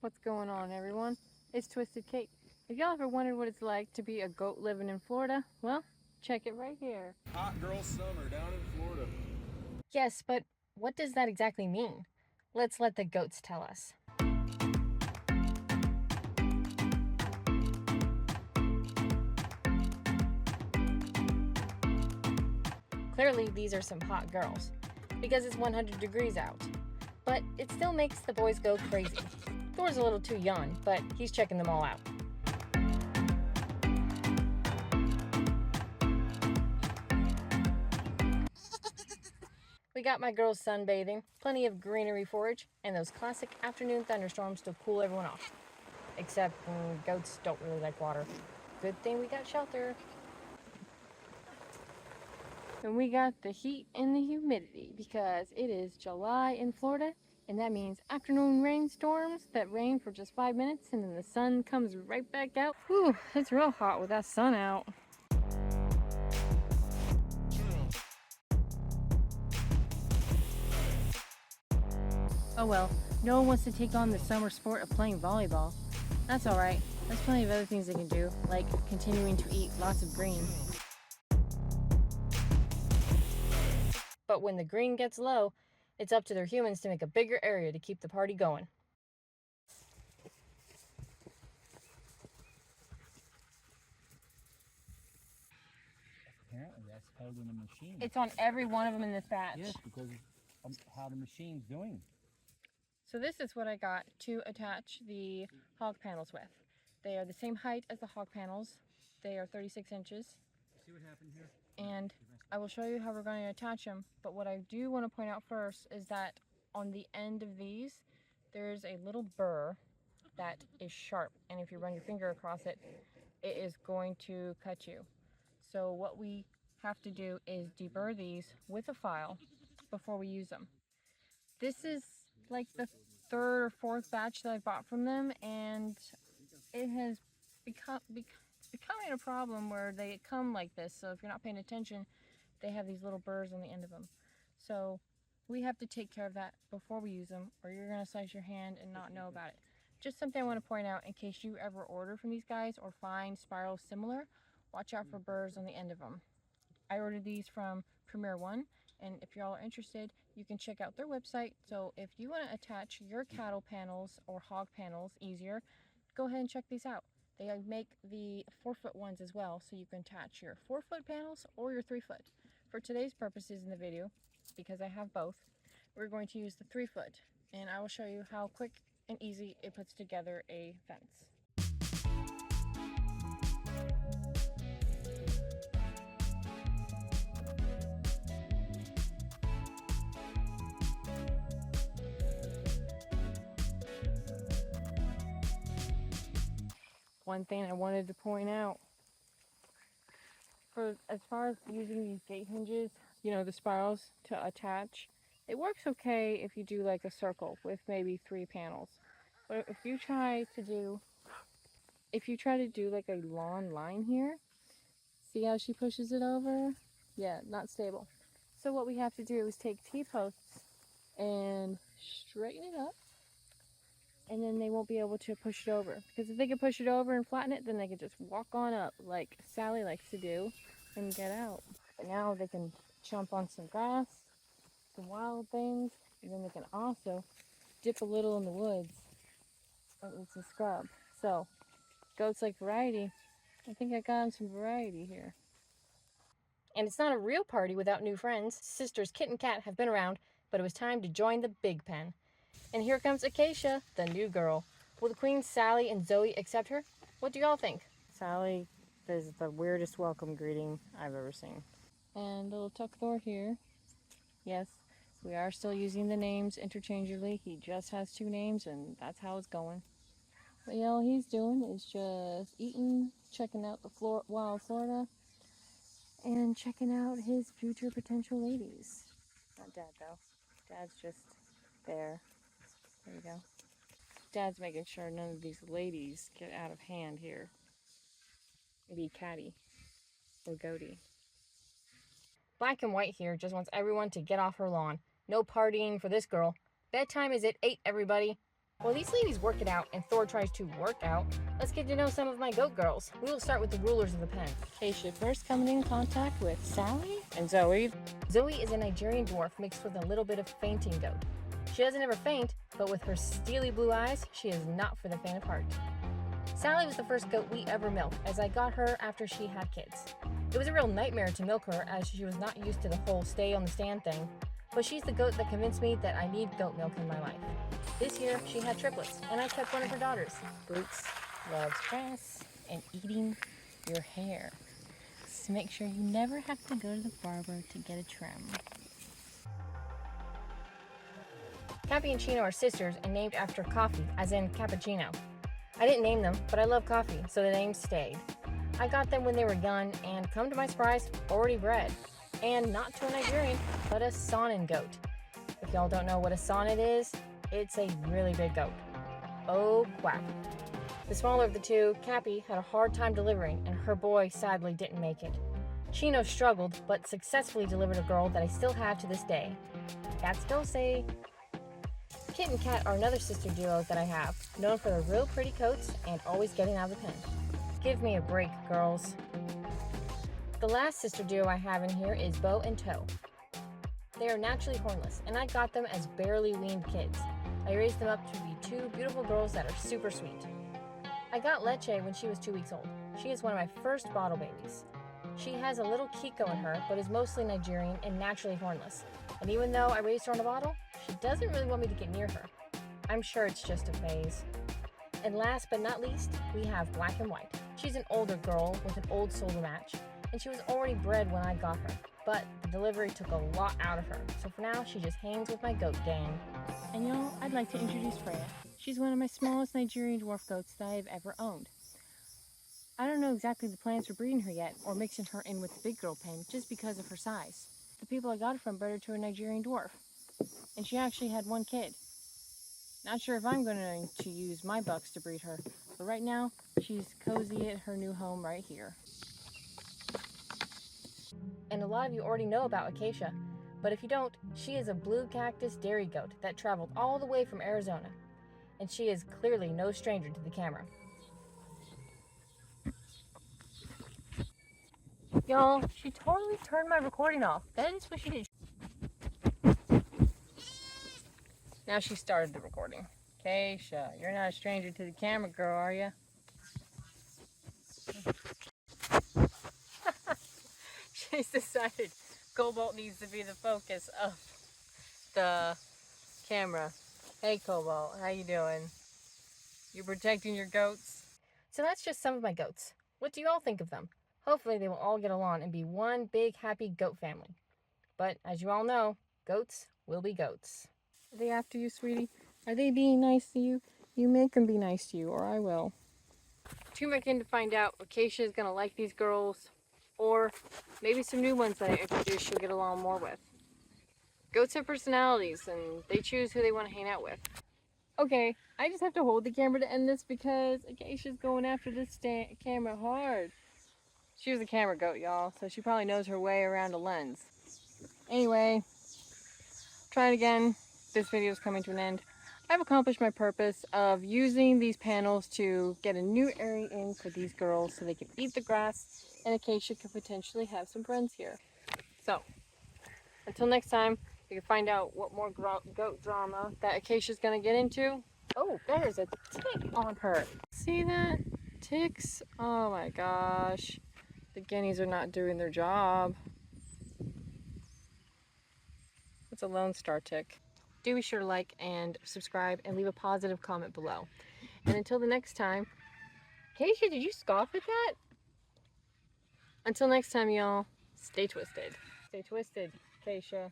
What's going on, everyone? It's Twisted Kate. If y'all ever wondered what it's like to be a goat living in Florida, well, check it right here. Hot girl summer down in Florida. Yes, but what does that exactly mean? Let's let the goats tell us. Clearly, these are some hot girls, because it's 100 degrees out. But it still makes the boys go crazy. Thor's a little too young, but he's checking them all out. We got my girls sunbathing, plenty of greenery forage, and those classic afternoon thunderstorms to cool everyone off. Except goats don't really like water. Good thing we got shelter. And we got the heat and the humidity because it is July in Florida, and that means afternoon rainstorms that rain for just 5 minutes and then the sun comes right back out. Whew, it's real hot with that sun out. Oh well, no one wants to take on the summer sport of playing volleyball. That's alright. There's plenty of other things they can do, like continuing to eat lots of green. But when the green gets low, it's up to their humans to make a bigger area to keep the party going. Apparently that's code in the machine. It's on every one of them in this batch. Yes, because of how the machine's doing. So this is what I got to attach the hog panels with. They are the same height as the hog panels. They are 36 inches. See what happened here? And I will show you how we're going to attach them. But what I do want to point out first is that on the end of these, there's a little burr that is sharp. And if you run your finger across it, it is going to cut you. So what we have to do is deburr these with a file before we use them. This is like the third or fourth batch that I bought from them, and it has becoming a problem where they come like this. So if you're not paying attention, they have these little burrs on the end of them. So we have to take care of that before we use them, or you're gonna slice your hand and not know about it. Just something I want to point out in case you ever order from these guys or find spirals similar. Watch out for burrs on the end of them. I ordered these from Premier One, and if y'all are interested, you can check out their website. So if you want to attach your cattle panels or hog panels easier, go ahead and check these out. They make the 4-foot ones as well, so you can attach your 4-foot panels or your 3-foot. For today's purposes in the video, because I have both, we're going to use the 3-foot, and I will show you how quick and easy it puts together a fence. One thing I wanted to point out, for as far as using these gate hinges, you know, the spirals to attach, it works okay if you do like a circle with maybe 3 panels. But if you try to do like a long line here, see how she pushes it over? Yeah, not stable. So what we have to do is take T-posts and straighten it up, and then they won't be able to push it over. Because if they can push it over and flatten it, then they can just walk on up like Sally likes to do and get out. But now they can jump on some grass, some wild things, and then they can also dip a little in the woods. It's a scrub. So, goats like variety. I think I got them some variety here. And it's not a real party without new friends. Sisters Kit and Kat have been around, but it was time to join the big pen. And here comes Acacia, the new girl. Will the queens Sally and Zoe accept her? What do y'all think? Sally is the weirdest welcome greeting I've ever seen. And little Tuck Thor here. Yes, we are still using the names interchangeably. He just has 2 names, and that's how it's going. But yeah, all he's doing is just eating, checking out the wild Florida, and checking out his future potential ladies. Not Dad, though. Dad's just there. There you go. Dad's making sure none of these ladies get out of hand here. Maybe catty or goaty. Black and White here just wants everyone to get off her lawn. No partying for this girl. Bedtime is at 8, everybody. While these ladies work it out and Thor tries to work out, let's get to know some of my goat girls. We will start with the rulers of the pen. Acacia first coming in contact with Sally and Zoe. Zoe is a Nigerian dwarf mixed with a little bit of fainting goat. She doesn't ever faint, but with her steely blue eyes, she is not for the faint of heart. Sally was the first goat we ever milked, as I got her after she had kids. It was a real nightmare to milk her, as she was not used to the whole stay on the stand thing, but she's the goat that convinced me that I need goat milk in my life. This year, she had triplets, and I kept one of her daughters. Boots loves grass and eating your hair. So make sure you never have to go to the barber to get a trim. Cappy and Chino are sisters and named after coffee, as in cappuccino. I didn't name them, but I love coffee, so the name stayed. I got them when they were young, and come to my surprise, already bred. And not to a Nigerian, but a Saanen goat. If y'all don't know what a sonnet is, it's a really big goat. Oh, quack. The smaller of the two, Cappy, had a hard time delivering, and her boy sadly didn't make it. Chino struggled, but successfully delivered a girl that I still have to this day. Cats don't say. Kit and Cat are another sister duo that I have, known for their real pretty coats and always getting out of the pen. Give me a break, girls. The last sister duo I have in here is Bo and Toe. They are naturally hornless, and I got them as barely weaned kids. I raised them up to be two beautiful girls that are super sweet. I got Leche when she was 2 weeks old. She is one of my first bottle babies. She has a little Kiko in her, but is mostly Nigerian and naturally hornless. And even though I raised her on a bottle, she doesn't really want me to get near her. I'm sure it's just a phase. And last but not least, we have Black and White. She's an older girl with an old soul to match, and she was already bred when I got her. But the delivery took a lot out of her, so for now she just hangs with my goat gang. And y'all, I'd like to introduce Freya. She's one of my smallest Nigerian dwarf goats that I've ever owned. I don't know exactly the plans for breeding her yet, or mixing her in with the big girl pen, just because of her size. The people I got her from bred her to a Nigerian dwarf, and she actually had one kid. Not sure if I'm going to use my bucks to breed her, but right now, she's cozy at her new home right here. And a lot of you already know about Acacia, but if you don't, she is a blue cactus dairy goat that traveled all the way from Arizona, and she is clearly no stranger to the camera. Y'all, she totally turned my recording off. That is what she did. Now she started the recording. Acacia, you're not a stranger to the camera, girl, are you? She's decided Cobalt needs to be the focus of the camera. Hey, Cobalt, how you doing? You protecting your goats? So that's just some of my goats. What do you all think of them? Hopefully they will all get along and be one big happy goat family. But as you all know, goats will be goats. Are they after you, sweetie? Are they being nice to you? You make them be nice to you, or I will. Tune back in to find out if Acacia is going to like these girls, or maybe some new ones that I introduce she'll get along more with. Goats have personalities, and they choose who they want to hang out with. Okay, I just have to hold the camera to end this because Acacia's going after this camera hard. She was a camera goat, y'all, so she probably knows her way around a lens. Anyway, try it again. This video is coming to an end. I've accomplished my purpose of using these panels to get a new area in for these girls so they can eat the grass and Acacia could potentially have some friends here. So, until next time, you can find out what more goat drama that Acacia's going to get into. Oh, there's a tick on her. See that? Ticks? Oh my gosh. The guineas are not doing their job. It's a Lone Star tick. Do be sure to like and subscribe and leave a positive comment below. And until the next time, Acacia, did you scoff at that? Until next time, y'all, stay twisted. Stay twisted, Acacia.